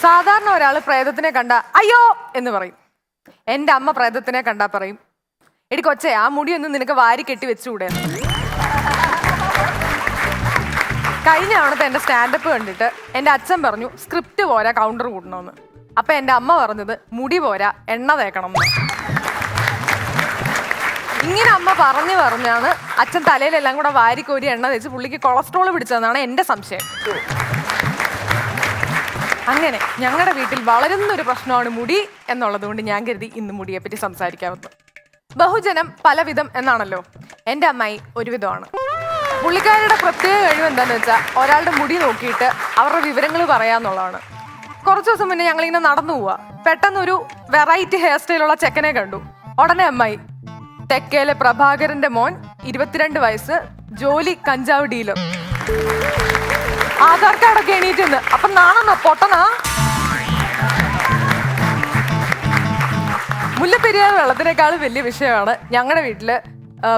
സാധാരണ ഒരാൾ പ്രേതത്തിനെ കണ്ട അയ്യോ എന്ന് പറയും. എൻ്റെ അമ്മ പ്രേതത്തിനെ കണ്ടാ പറയും, എടി കൊച്ചേ ആ മുടിയൊന്നും നിനക്ക് വാരി കെട്ടി വെച്ചുകൂടെ. കഴിഞ്ഞ തവണത്തെ എൻ്റെ സ്റ്റാൻഡപ്പ് കണ്ടിട്ട് എൻ്റെ അച്ഛൻ പറഞ്ഞു സ്ക്രിപ്റ്റ് പോരാ കൗണ്ടർ കൂട്ടണമെന്ന്. അപ്പൊ എൻ്റെ അമ്മ പറഞ്ഞത് മുടി പോരാ എണ്ണ തേക്കണം എന്ന്. ഇങ്ങനെ അമ്മ പറഞ്ഞാണ് അച്ഛൻ തലയിലെല്ലാം കൂടെ വാരിക്കോരി എണ്ണ തേച്ച് പുള്ളിക്ക് കൊളസ്ട്രോൾ പിടിച്ചതെന്നാണ് എൻ്റെ സംശയം. അങ്ങനെ ഞങ്ങളുടെ വീട്ടിൽ വളരുന്നൊരു പ്രശ്നമാണ് മുടി എന്നുള്ളത് കൊണ്ട് ഞാൻ കരുതി ഇന്ന് മുടിയെ പറ്റി സംസാരിക്കാമെന്ന്. ബഹുജനം പലവിധം എന്നാണല്ലോ, എൻ്റെ അമ്മായി ഒരുവിധമാണ്. പുള്ളിക്കാരുടെ പ്രത്യേക കഴിവ് എന്താണെന്ന് വെച്ചാൽ ഒരാളുടെ മുടി നോക്കിയിട്ട് അവരുടെ വിവരങ്ങൾ പറയാന്നുള്ളതാണ്. കുറച്ച് ദിവസം മുന്നേ ഞങ്ങളിങ്ങനെ നടന്നു പോവാ, പെട്ടെന്നൊരു വെറൈറ്റി ഹെയർ സ്റ്റൈലുള്ള ചെക്കനെ കണ്ടു. ഉടനെ അമ്മായി, തെക്കേലെ പ്രഭാകരന്റെ മോൻ, 22 വയസ്സ്, ജോലി കഞ്ചാവ് ഡീലർ, ആധാർ കാർഡൊക്കെ എണീറ്റെന്ന്. അപ്പൊ നാണെന്നോ പൊട്ടനാ. മുല്ലപ്പെരിയാർ വെള്ളത്തിനേക്കാൾ വലിയ വിഷയമാണ് ഞങ്ങളുടെ വീട്ടില്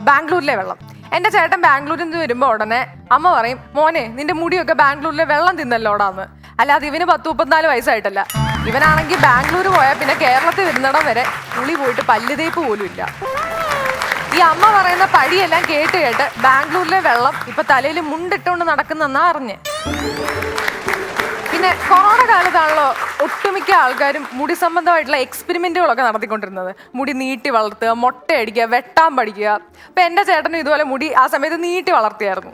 ബാംഗ്ലൂരിലെ വെള്ളം. എൻ്റെ ചേട്ടൻ ബാംഗ്ലൂരിൽ നിന്ന് വരുമ്പോൾ ഉടനെ അമ്മ പറയും, മോനെ നിന്റെ മുടിയൊക്കെ ബാംഗ്ലൂരിലെ വെള്ളം തിന്നല്ലോടാന്ന്. അല്ലാതെ ഇവന് 10-34 വയസ്സായിട്ടല്ല. ഇവനാണെങ്കിൽ ബാംഗ്ലൂർ പോയാൽ പിന്നെ കേരളത്തിൽ വരുന്നിടം വരെ പുളി പോയിട്ട് പല്ല് തേപ്പ് പോലും ഇല്ല. ഈ അമ്മ പറയുന്ന പടിയെല്ലാം കേട്ട് ബാംഗ്ലൂരിലെ വെള്ളം ഇപ്പൊ തലയിൽ മുണ്ടിട്ടുകൊണ്ട് നടക്കുന്നെന്നാ അറിഞ്ഞ്. പിന്നെ കൊറോണ കാലത്താണല്ലോ ഒട്ടുമിക്ക ആൾക്കാരും മുടി സംബന്ധമായിട്ടുള്ള എക്സ്പെരിമെന്റുകളൊക്കെ നടത്തിക്കൊണ്ടിരുന്നത്. മുടി നീട്ടി വളർത്തുക, മൊട്ടയടിക്കുക, വെട്ടാൻ പഠിക്കുക. അപ്പൊ എൻ്റെ ചേട്ടനും ഇതുപോലെ മുടി ആ സമയത്ത് നീട്ടി വളർത്തിയായിരുന്നു.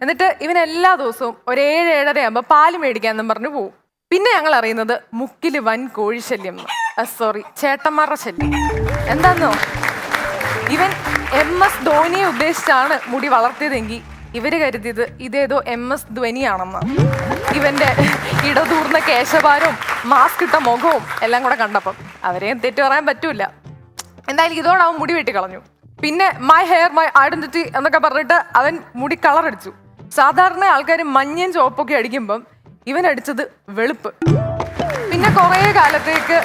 എന്നിട്ട് ഇവൻ എല്ലാ ദിവസവും ഒരു 7-7:30 ആകുമ്പോൾ പാല് മേടിക്കാന്നും പറഞ്ഞു പോവും. പിന്നെ ഞങ്ങൾ അറിയുന്നത് മുക്കില് വൻ കോഴിശല്യം, ചേട്ടന്മാരുടെ ശല്യം. എന്താന്നോ, ഇവൻ MS ധോനിയെ ഉദ്ദേശിച്ചാണ് മുടി വളർത്തിയതെങ്കിൽ ഇവര് കരുതിയത് ഇതേതോ MS ധ്വനിയാണെന്ന്. ഇവന്റെ ഇടതൂർന്ന കേശഭാരവും മാസ്ക് ഇട്ട മുഖവും എല്ലാം കൂടെ കണ്ടപ്പം അവരെയും തെറ്റു പറയാൻ പറ്റൂല. എന്തായാലും ഇതോടെ അവൻ മുടി വെട്ടി കളഞ്ഞു. പിന്നെ മൈ ഹെയർ മൈ ഐഡന്റിറ്റി എന്നൊക്കെ പറഞ്ഞിട്ട് അവൻ മുടി കളർ അടിച്ചു. സാധാരണ ആൾക്കാർ മഞ്ഞയും ചുവപ്പൊക്കെ അടിക്കുമ്പം ഇവൻ അടിച്ചത് വെളുപ്പ്. പിന്നെ കുറേ കാലത്തേക്ക്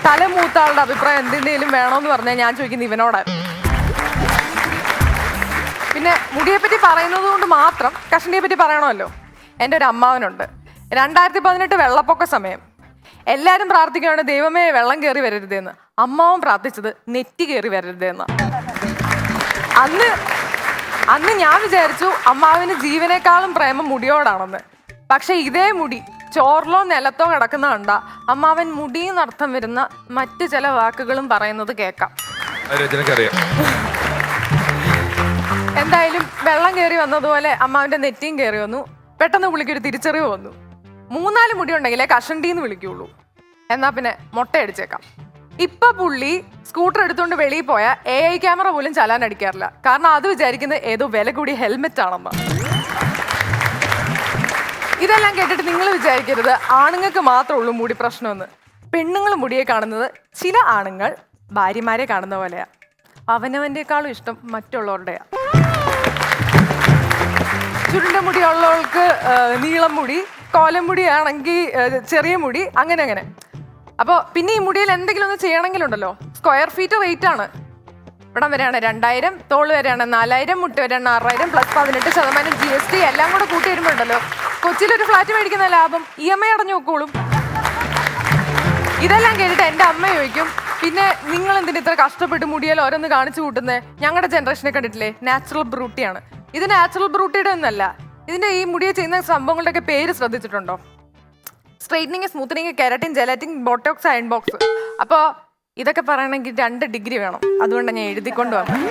തലമൂത്താളുടെ അഭിപ്രായം എന്തെങ്കിലും വേണോന്ന് പറഞ്ഞാൽ ഞാൻ ചോദിക്കുന്നത് ഇവനോടായിരുന്നു. പിന്നെ മുടിയെ പറ്റി പറയുന്നത് കൊണ്ട് മാത്രം കഷണ്ടിയെ പറ്റി പറയണമല്ലോ. എൻ്റെ ഒരു അമ്മാവനുണ്ട്. 2018 വെള്ളപ്പൊക്ക സമയം. എല്ലാവരും പ്രാർത്ഥിക്കുകയാണ് ദൈവമേ വെള്ളം കയറി വരരുതെന്ന്. അമ്മാവൻ പ്രാർത്ഥിച്ചത് നെറ്റി കയറി വരരുതെന്ന്. അന്ന് ഞാൻ വിചാരിച്ചു അമ്മാവിന് ജീവനേക്കാളും പ്രേമം മുടിയോടാണെന്ന്. പക്ഷെ ഇതേ മുടി ചോറിലോ നിലത്തോ കിടക്കുന്ന കണ്ട അമ്മാവൻ മുടിയെന്നർത്ഥം വരുന്ന മറ്റു ചില വാക്കുകളും പറയുന്നത് കേൾക്കാം. എന്തായാലും വെള്ളം കയറി വന്നതുപോലെ അമ്മാവിന്റെ നെറ്റിയും കയറി വന്നു. പെട്ടെന്ന് പുള്ളിക്കൊരു തിരിച്ചറിവ് വന്നു. 3-4 മുടി ഉണ്ടെങ്കിലേ കഷണ്ടിന്ന് വിളിക്കുള്ളൂ. എന്നാ പിന്നെ മൊട്ടയടിച്ചേക്കാം. ഇപ്പൊ പുള്ളി സ്കൂട്ടർ എടുത്തുകൊണ്ട് വെളിയിൽ പോയ AI ക്യാമറ പോലും ചലാൻ അടിക്കാറില്ല. കാരണം അത് വിചാരിക്കുന്നത് ഏതോ വില കൂടിയ ഹെൽമെറ്റ് ആണെന്ന്. ഇതെല്ലാം കേട്ടിട്ട് നിങ്ങൾ വിചാരിക്കരുത് ആണുങ്ങൾക്ക് മാത്രമേ ഉള്ളൂ മുടി പ്രശ്നമെന്ന്. പെണ്ണുങ്ങൾ മുടിയെ കാണുന്നത് ചില ആണുങ്ങൾ ഭാര്യമാരെ കാണുന്ന പോലെയാ. അവനവൻ്റെക്കാളും ഇഷ്ടം മറ്റുള്ളവരുടെയാ. ചുരുണ്ട മുടിയുള്ളവർക്ക് നീളം മുടി, കോലം മുടി ആണെങ്കിൽ ചെറിയ മുടി, അങ്ങനെ. അപ്പോൾ പിന്നെ ഈ മുടിയിൽ എന്തെങ്കിലും ഒന്ന് ചെയ്യണമെങ്കിലുണ്ടല്ലോ സ്ക്വയർ ഫീറ്റ് റേറ്റ് ആണ്. ഇവിടം വരെയാണ് 2000, തോള് വരെയാണ് 4000, മുട്ട വരെയാണ് 6000 +18% GST എല്ലാം കൂടെ കൂട്ടി വരുമ്പോണ്ടല്ലോ കൊച്ചിയിലൊരു ഫ്ലാറ്റ് മേടിക്കുന്ന ലാഭം EMI അടഞ്ഞു നോക്കോളും. ഇതെല്ലാം കേട്ടിട്ട് എൻ്റെ അമ്മ ചോദിക്കും, പിന്നെ നിങ്ങൾ എന്തിന് ഇത്ര കഷ്ടപ്പെട്ട് മുടിയാൽ ഓരോന്ന് കാണിച്ചു കൂട്ടുന്നത്? ഞങ്ങളുടെ ജനറേഷനെ കണ്ടിട്ടില്ലേ, നാച്ചുറൽ ബ്രൂട്ടിയാണ്. ഇത് നാച്ചുറൽ ബ്രൂട്ടിയുടെ ഒന്നല്ല. ഇതിന്റെ ഈ മുടിയെ ചെയ്യുന്ന സംഭവങ്ങളുടെയൊക്കെ പേര് ശ്രദ്ധിച്ചിട്ടുണ്ടോ? Straightening, smoothening, keratin, gelatin, Botox, iron box. അപ്പോൾ ഇതൊക്കെ പറയണമെങ്കിൽ 2 ഡിഗ്രി വേണം. അതുകൊണ്ടാണ് ഞാൻ എഴുതിക്കൊണ്ട് വന്നത്.